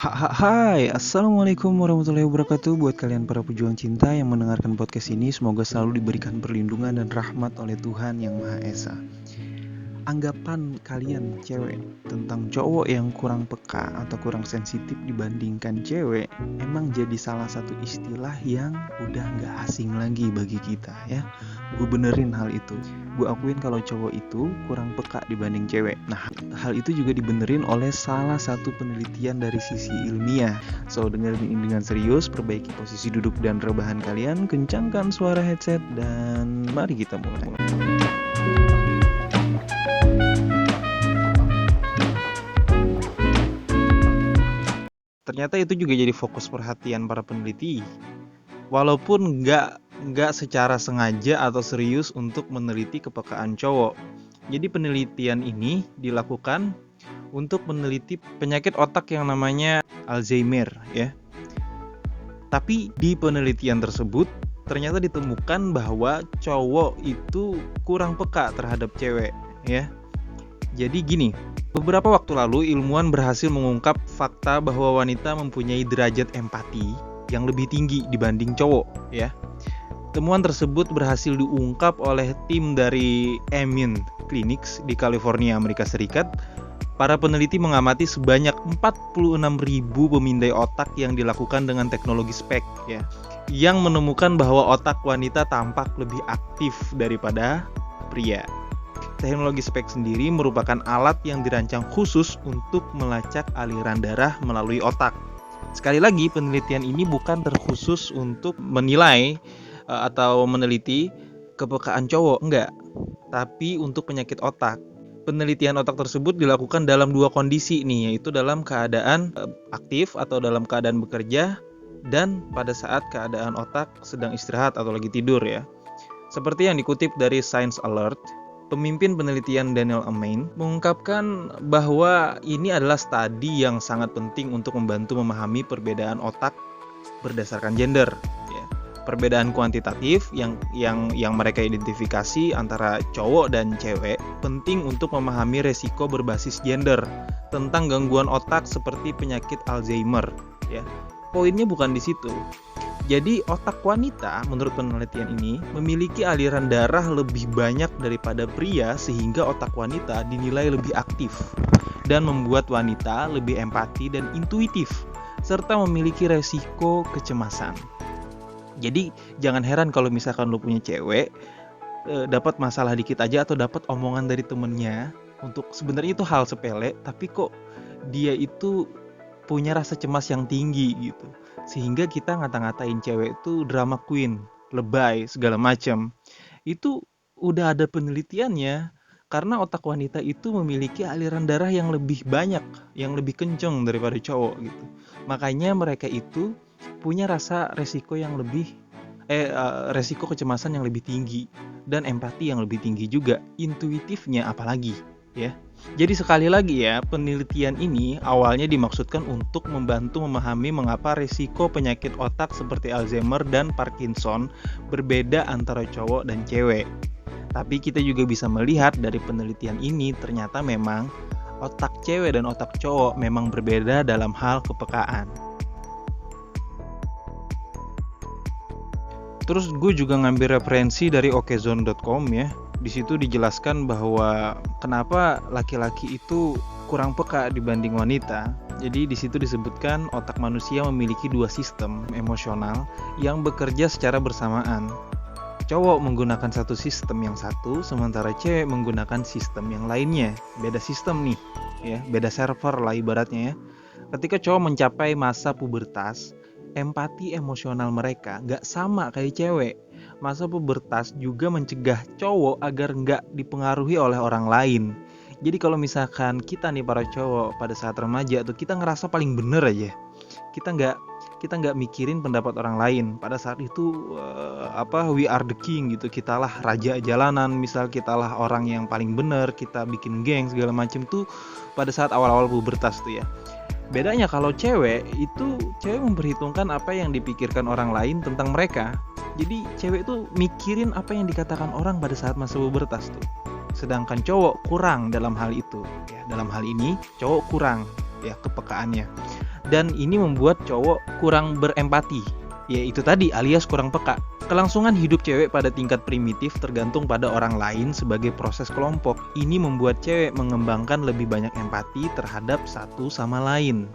Hai, Assalamualaikum warahmatullahi wabarakatuh. Buat kalian para pejuang cinta yang mendengarkan podcast ini, semoga selalu diberikan perlindungan dan rahmat oleh Tuhan Yang Maha Esa. Anggapan kalian cewek tentang cowok yang kurang peka atau kurang sensitif dibandingkan cewek emang jadi salah satu istilah yang udah gak asing lagi bagi kita ya. Gue benerin hal itu. Gue akuin kalau cowok itu kurang peka dibanding cewek. Nah, hal itu juga dibenerin oleh salah satu penelitian dari sisi ilmiah. So, dengerin ini dengan serius, perbaiki posisi duduk dan rebahan kalian, kencangkan suara headset, dan mari kita mulai. Ternyata itu juga jadi fokus perhatian para peneliti. Walaupun nggak secara sengaja atau serius untuk meneliti kepekaan cowok. Jadi penelitian ini dilakukan untuk meneliti penyakit otak yang namanya Alzheimer ya. Tapi di penelitian tersebut ternyata ditemukan bahwa cowok itu kurang peka terhadap cewek ya. Jadi gini, beberapa waktu lalu ilmuwan berhasil mengungkap fakta bahwa wanita mempunyai derajat empati yang lebih tinggi dibanding cowok ya. Temuan tersebut berhasil diungkap oleh tim dari Amen Clinics di California, Amerika Serikat. Para peneliti mengamati sebanyak 46.000 pemindai otak yang dilakukan dengan teknologi SPECT ya, yang menemukan bahwa otak wanita tampak lebih aktif daripada pria. Teknologi SPECT sendiri merupakan alat yang dirancang khusus untuk melacak aliran darah melalui otak. Sekali lagi, penelitian ini bukan terkhusus untuk menilai atau meneliti kepekaan cowok, enggak. Tapi untuk penyakit otak. Penelitian otak tersebut dilakukan dalam dua kondisi nih, yaitu dalam keadaan aktif atau dalam keadaan bekerja dan pada saat keadaan otak sedang istirahat atau lagi tidur ya. Seperti yang dikutip dari Science Alert, pemimpin penelitian Daniel Amen mengungkapkan bahwa ini adalah studi yang sangat penting untuk membantu memahami perbedaan otak berdasarkan gender. Ya. Perbedaan kuantitatif yang mereka identifikasi antara cowok dan cewek penting untuk memahami resiko berbasis gender tentang gangguan otak seperti penyakit Alzheimer. Ya. Poinnya bukan di situ. Jadi otak wanita menurut penelitian ini memiliki aliran darah lebih banyak daripada pria sehingga otak wanita dinilai lebih aktif dan membuat wanita lebih empati dan intuitif serta memiliki resiko kecemasan. Jadi jangan heran kalau misalkan lo punya cewek dapat masalah dikit aja atau dapat omongan dari temennya untuk sebenarnya itu hal sepele tapi kok dia itu punya rasa cemas yang tinggi gitu. Sehingga kita ngata-ngatain cewek itu drama queen, lebay, segala macam. Itu udah ada penelitiannya karena otak wanita itu memiliki aliran darah yang lebih banyak, yang lebih kenceng daripada cowok gitu. Makanya mereka itu punya rasa resiko yang lebih resiko kecemasan yang lebih tinggi dan empati yang lebih tinggi juga, intuitifnya apalagi ya. Jadi sekali lagi ya, penelitian ini awalnya dimaksudkan untuk membantu memahami mengapa risiko penyakit otak seperti Alzheimer dan Parkinson berbeda antara cowok dan cewek. Tapi kita juga bisa melihat dari penelitian ini ternyata memang otak cewek dan otak cowok memang berbeda dalam hal kepekaan. Terus gue juga ngambil referensi dari okezone.com ya. Di situ dijelaskan bahwa kenapa laki-laki itu kurang peka dibanding wanita. Jadi di situ disebutkan otak manusia memiliki dua sistem emosional yang bekerja secara bersamaan. Cowok menggunakan satu sistem yang satu, sementara cewek menggunakan sistem yang lainnya. Beda sistem nih, ya, beda server lah ibaratnya ya. Ketika cowok mencapai masa pubertas, empati emosional mereka nggak sama kayak cewek. Masa pubertas juga mencegah cowok agar nggak dipengaruhi oleh orang lain. Jadi kalau misalkan kita nih para cowok pada saat remaja tuh kita ngerasa paling bener aja. Kita nggak mikirin pendapat orang lain. Pada saat itu we are the king gitu. Kitalah raja jalanan, misal kitalah orang yang paling bener, kita bikin geng segala macem tuh pada saat awal-awal pubertas tuh ya. Bedanya kalau cewek memperhitungkan apa yang dipikirkan orang lain tentang mereka. Jadi cewek tuh mikirin apa yang dikatakan orang pada saat masa pubertas tuh. Sedangkan cowok kurang dalam hal itu. Ya, dalam hal ini cowok kurang ya kepekaannya. dan ini membuat cowok kurang berempati. Ya itu tadi, alias kurang peka. Kelangsungan hidup cewek pada tingkat primitif tergantung pada orang lain sebagai proses kelompok. Ini membuat cewek mengembangkan lebih banyak empati terhadap satu sama lain.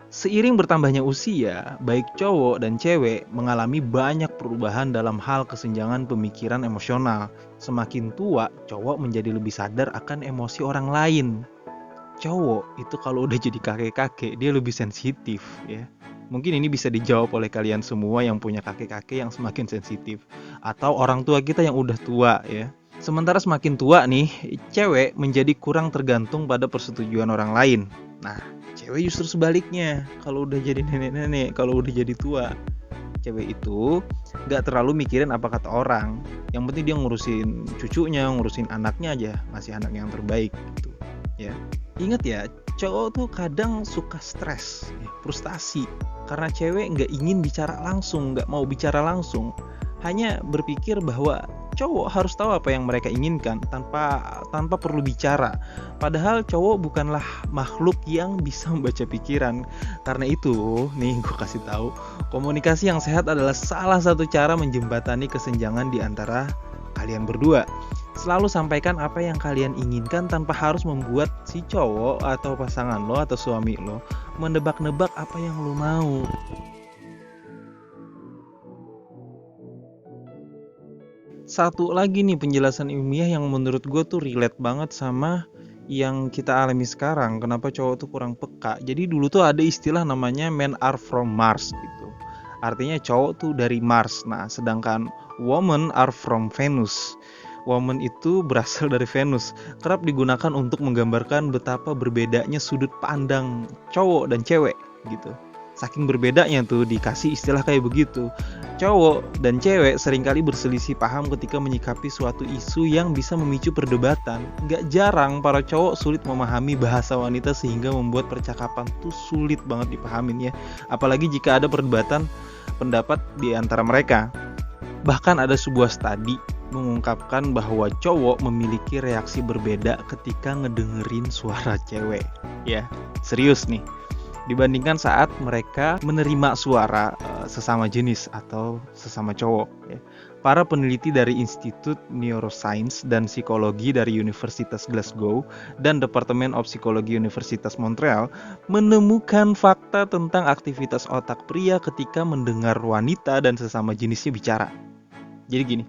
Seiring bertambahnya usia, baik cowok dan cewek mengalami banyak perubahan dalam hal kesenjangan pemikiran emosional. Semakin tua, cowok menjadi lebih sadar akan emosi orang lain. Cowok itu kalau udah jadi kakek-kakek, dia lebih sensitif ya. Mungkin ini bisa dijawab oleh kalian semua yang punya kakek-kakek yang semakin sensitif, atau orang tua kita yang udah tua ya. Sementara semakin tua nih, cewek menjadi kurang tergantung pada persetujuan orang lain. Nah, cewek justru sebaliknya. Kalau udah jadi nenek-nenek, kalau udah jadi tua, cewek itu gak terlalu mikirin apa kata orang. Yang penting dia ngurusin cucunya, ngurusin anaknya aja, ngasih anak yang terbaik gitu ya. Ingat ya, cowok tuh kadang suka stres, frustasi, karena cewek nggak ingin bicara langsung, nggak mau bicara langsung, hanya berpikir bahwa cowok harus tahu apa yang mereka inginkan tanpa perlu bicara. Padahal cowok bukanlah makhluk yang bisa membaca pikiran. Karena itu, nih gue kasih tahu, komunikasi yang sehat adalah salah satu cara menjembatani kesenjangan di antara kalian berdua. Selalu sampaikan apa yang kalian inginkan tanpa harus membuat si cowok atau pasangan lo atau suami lo mendebak-nebak apa yang lo mau. Satu lagi nih penjelasan ilmiah yang menurut gue tuh relate banget sama yang kita alami sekarang. Kenapa cowok tuh kurang peka. Jadi dulu tuh ada istilah namanya men are from Mars gitu. Artinya cowok tuh dari Mars. Nah, sedangkan women are from Venus. Woman itu berasal dari Venus. Kerap digunakan untuk menggambarkan betapa berbedanya sudut pandang cowok dan cewek gitu. Saking berbedanya tuh dikasih istilah kayak begitu. Cowok dan cewek seringkali berselisih paham ketika menyikapi suatu isu yang bisa memicu perdebatan. Gak jarang para cowok sulit memahami bahasa wanita sehingga membuat percakapan tuh sulit banget dipahamin ya. Apalagi jika ada perdebatan pendapat di antara mereka. Bahkan ada sebuah studi mengungkapkan bahwa cowok memiliki reaksi berbeda ketika ngedengerin suara cewek. Ya, serius nih. Dibandingkan saat mereka menerima suara sesama jenis atau sesama cowok. Ya. Para peneliti dari Institut Neuroscience dan Psikologi dari Universitas Glasgow dan Departemen of Psikologi Universitas Montreal menemukan fakta tentang aktivitas otak pria ketika mendengar wanita dan sesama jenisnya bicara. Jadi gini,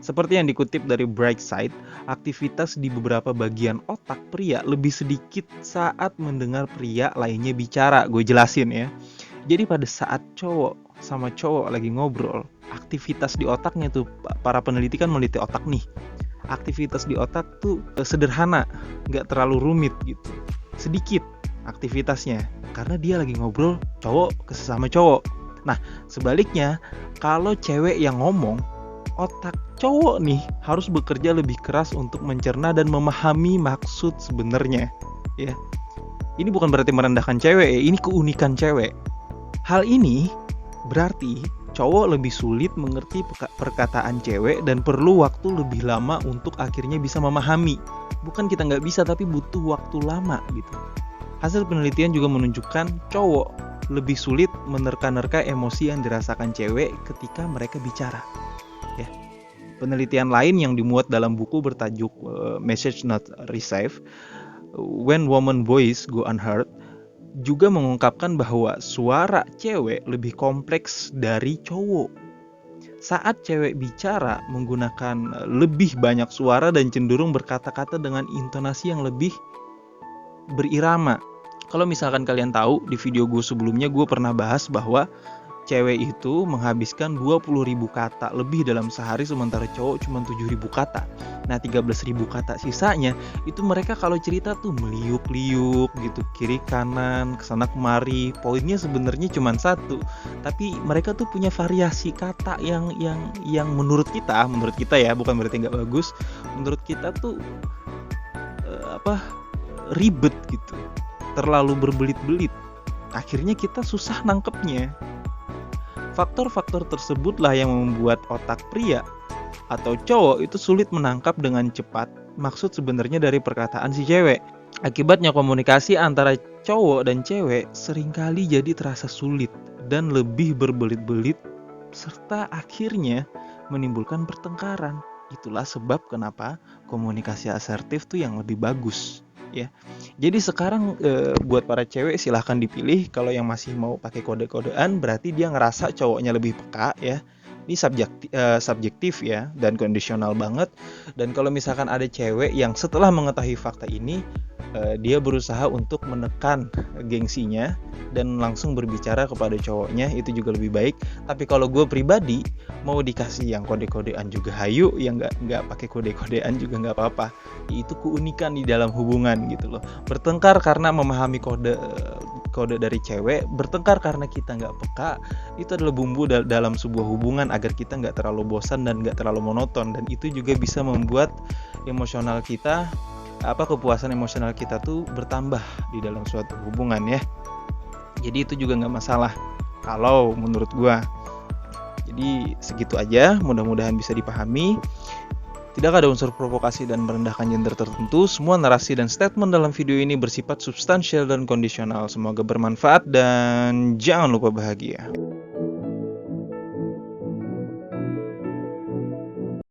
seperti yang dikutip dari Brightside, aktivitas di beberapa bagian otak pria lebih sedikit saat mendengar pria lainnya bicara. Gue jelasin ya. Jadi pada saat cowok sama cowok lagi ngobrol, aktivitas di otaknya tuh, para peneliti kan meneliti otak nih. Aktivitas di otak tuh sederhana, nggak terlalu rumit gitu. Sedikit aktivitasnya, karena dia lagi ngobrol cowok ke sesama cowok. Nah, sebaliknya, kalau cewek yang ngomong, otak cowok nih harus bekerja lebih keras untuk mencerna dan memahami maksud sebenarnya ya. Ini bukan berarti merendahkan cewek ya, ini keunikan cewek. Hal ini berarti cowok lebih sulit mengerti perkataan cewek dan perlu waktu lebih lama untuk akhirnya bisa memahami. Bukan kita nggak bisa, tapi butuh waktu lama gitu. Hasil penelitian juga menunjukkan cowok lebih sulit menerka-nerka emosi yang dirasakan cewek ketika mereka bicara. Ya. Penelitian lain yang dimuat dalam buku bertajuk Message Not Received, When Woman Voice Go Unheard, juga mengungkapkan bahwa suara cewek lebih kompleks dari cowok. Saat cewek bicara menggunakan lebih banyak suara dan cenderung berkata-kata dengan intonasi yang lebih berirama. Kalau misalkan kalian tahu, di video gue sebelumnya gue pernah bahas bahwa cewek itu menghabiskan 20.000 kata lebih dalam sehari, sementara cowok cuma 7.000 kata. Nah 13.000 kata sisanya itu mereka kalau cerita tuh meliuk-liuk gitu, kiri kanan, kesana kemari. Poinnya sebenarnya cuma satu, tapi mereka tuh punya variasi kata yang menurut kita ya, bukan berarti nggak bagus. Menurut kita tuh ribet gitu, terlalu berbelit-belit. Akhirnya kita susah nangkepnya. Faktor-faktor tersebutlah yang membuat otak pria atau cowok itu sulit menangkap dengan cepat maksud sebenarnya dari perkataan si cewek. Akibatnya komunikasi antara cowok dan cewek seringkali jadi terasa sulit dan lebih berbelit-belit serta akhirnya menimbulkan pertengkaran. Itulah sebab kenapa komunikasi asertif tuh yang lebih bagus, ya. Jadi sekarang buat para cewek silahkan dipilih. Kalau yang masih mau pakai kode-kodean berarti dia ngerasa cowoknya lebih peka, ya. Ini subjektif ya dan kondisional banget. Dan kalau misalkan ada cewek yang setelah mengetahui fakta ini dia berusaha untuk menekan gengsinya dan langsung berbicara kepada cowoknya, itu juga lebih baik. Tapi kalau gue pribadi mau dikasih yang kode-kodean juga hayu, yang nggak pakai kode-kodean juga nggak apa-apa. Itu keunikan di dalam hubungan gitu loh. Bertengkar karena memahami kode dari cewek, bertengkar karena kita nggak peka, itu adalah bumbu dalam sebuah hubungan agar kita nggak terlalu bosan dan nggak terlalu monoton. Dan itu juga bisa membuat emosional kita, kepuasan emosional kita tuh bertambah di dalam suatu hubungan, ya. Jadi itu juga nggak masalah kalau menurut gua. Jadi segitu aja, mudah-mudahan bisa dipahami. Tidak ada unsur provokasi dan merendahkan gender tertentu. Semua narasi dan statement dalam video ini bersifat substansial dan kondisional. Semoga bermanfaat dan jangan lupa bahagia.